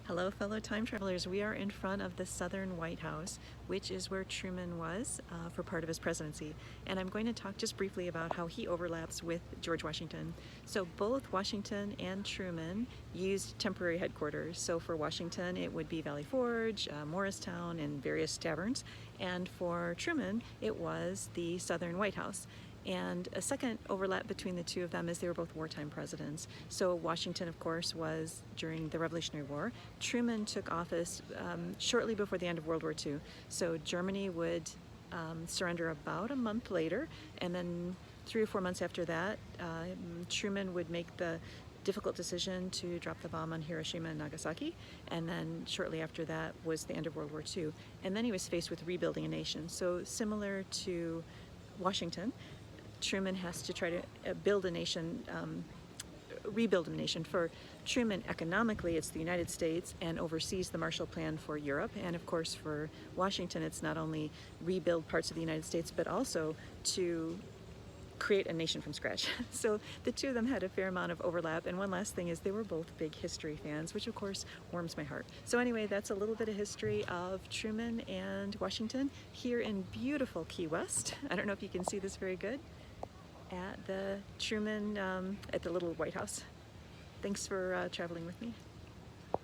Hello, fellow time travelers. We are in front of the Southern White House, which is where Truman was for part of his presidency. And I'm going to talk just briefly about how he overlaps with George Washington. So both Washington and Truman used temporary headquarters. So for Washington, it would be Valley Forge, Morristown, and various taverns. And for Truman, it was the Southern White House. And a second overlap between the two of them is they were both wartime presidents. So Washington, of course, was during the Revolutionary War. Truman took office shortly before the end of World War II. So Germany would surrender about a month later, and then 3 or 4 months after that, Truman would make the difficult decision to drop the bomb on Hiroshima and Nagasaki, and then shortly after that was the end of World War II. And then he was faced with rebuilding a nation. So similar to Washington, Truman has to try to build a nation, rebuild a nation. For Truman, economically, it's the United States and oversees the Marshall Plan for Europe. And of course, for Washington, it's not only rebuild parts of the United States, but also to create a nation from scratch. So the two of them had a fair amount of overlap. And one last thing is they were both big history fans, which of course warms my heart. So anyway, that's a little bit of history of Truman and Washington here in beautiful Key West. I don't know if you can see this very good at the Truman, at the little White House. Thanks for traveling with me.